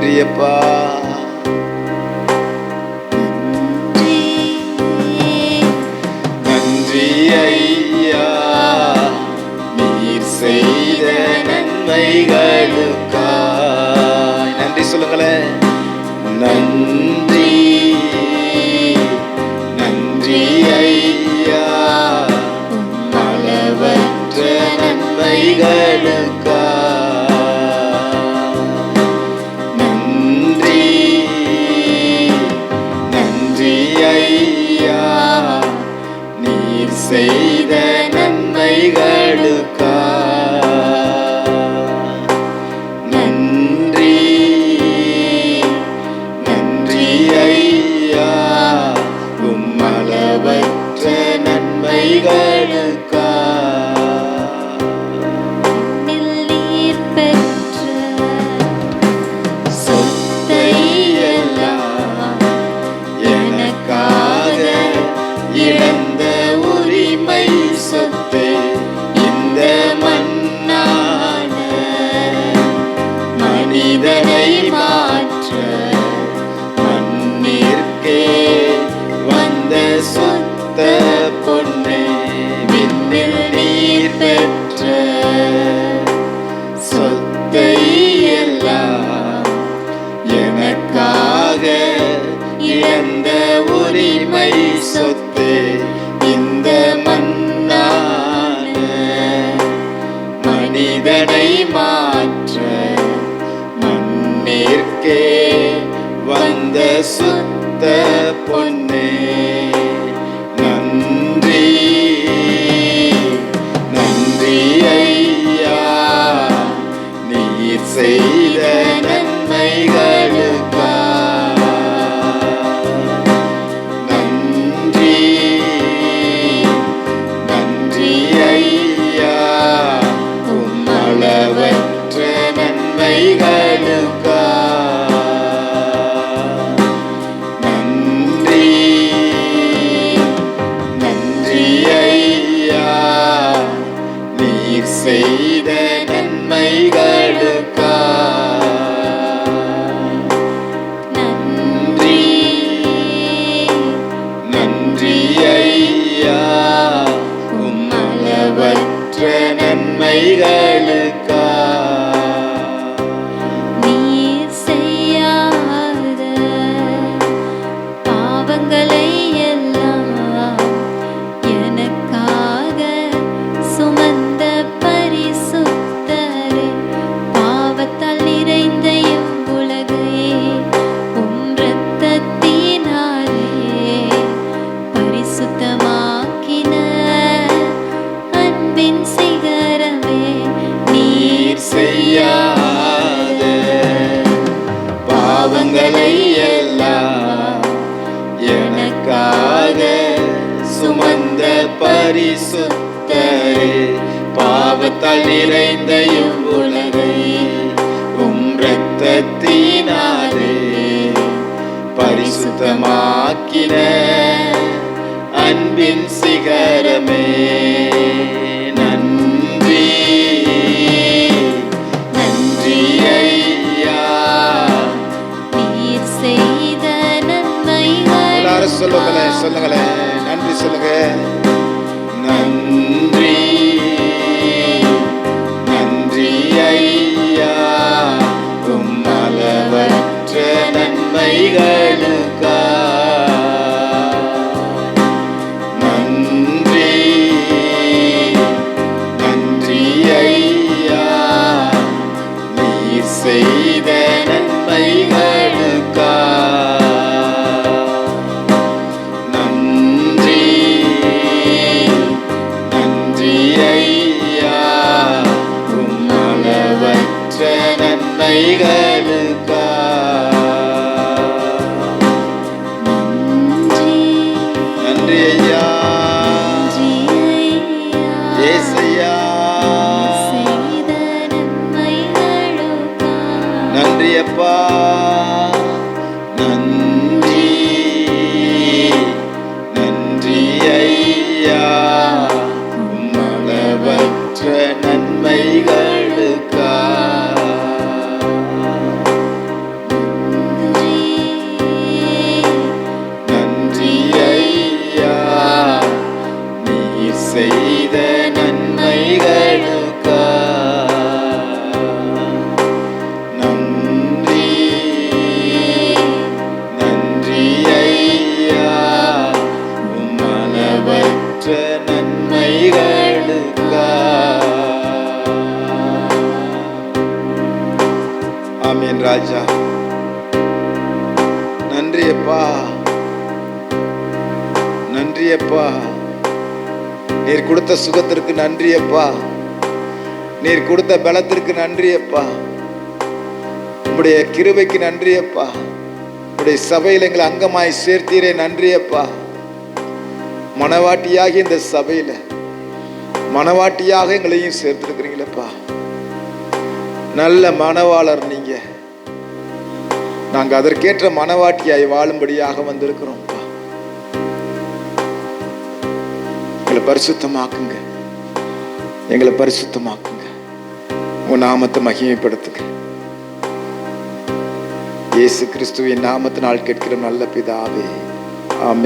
நன்றி அப்பா. நன்றி ஐயா, நீர் செய்த நன்மைகளுக்காய். நன்றி சொல்லுங்களேன். நன்றி நன்றி ஐயா, அளவற்ற நன்மைகளுக்காய். நன்றி நன்றி ஐயா, நீர் செய்த நன்மைகளுக்காய். நன்றி நன்றி ஐயா, அளவற்ற நன்மைகளுக்காய். நீர் பெற்ற சொத்தை எல்லாம் எனக்காக இழந்த உரிமை சொத்தை இந்த மண்ணான மனிதனை மாற்ற மண்ணிற்கே வந்த சுத்த பொன்னே. விண்ணில் நீர் பெற்ற சொத்தை எல்லாம் எனக்காக இழந்த உரிமை சொத்தே இந்த மண்ணான மனிதனை மாற்ற மண்ணிற்கே வந்த சுத்த பொன்னே. நன்றி நன்றி ஐயா, நீர் செய்த நன்மைகளுக்காய். நன்றி நன்றி ஐயா, அளவற்ற நன்மைகளுக்காய். நன்றி நன்றி ஐயா, நீர் செய்த நன்மைகளுக்காய். நன்றி நன்றி ஐயா, அளவற்ற நன்மைகளுக்காய். நீர் செய்யாத பாவங்களை எல்லாம் எனக்காக சுமந்த பரிசுத்தரே, பாவத்தால் நிறைந்த இவ்வுலகை உம் இரத்தத்தினாலே பரிசுத்தமாக்கின அன்பின் சிகரமே. நீர் செய்யாத பாவங்களை எல்லாம் எனக்காக சுமந்த பரிசுத்தரே, பாவத்தால் நிறைந்த இவ்வுலகை உம் இரத்தத்தினாலே பரிசுத்தமாக்கின அன்பின் சிகரமே. நன்றி நன்றி ஐயா, நீர் செய்த நன்மைகள். எல்லாரும் சொல்லுங்களேன் சொல்லுங்களேன். நன்றி சொல்லுங்க. நன்றி நன்றி ஐயா, அளவற்ற நன்மைகளுக்காய். நன்றி நன்றி ஐயா, நீர் செய்த நன்மைகளுக்காய். நன்றி நன்றி ஐயா, அளவற்ற நன்மைகளுக்காய். நன்றி ஐயா, ஏசையா. நன்றி அப்பா. நன்றி நன்றி ஐயா, அளவற்ற நன்மைகளுக்காய். ஆமென் ராஜா. நன்றி அப்பா, நன்றி அப்பா. நீர் கொடுத்த சுகத்திற்கு நன்றி அப்பா. நீர் கொடுத்த பலத்திற்கு நன்றி அப்பா. உம்முடைய கிருபைக்கு நன்றி அப்பா. உம்முடைய சபையில் எங்களை அங்கமாய் சேர்த்தீரே நன்றி அப்பா. மனவாட்டியாகி இந்த சபையில மனவாட்டியாக எங்களையும் சேர்த்திருக்கிறீங்களப்பா. நல்ல மனவாளர் நீங்க. நாங்க அதற்கேற்ற மனவாட்டியாய் வாழும்படியாக வந்திருக்கிறோம்ப்பா. எங்களை பரிசுத்தமாக்குங்க, எங்களை பரிசுத்தமாக்குங்க. உங்க நாமத்தை மகிமைப்படுத்துங்க. இயேசு கிறிஸ்துவின் நாமத்தினால் கேட்கிற நல்ல பிதாவே, ஆமென்.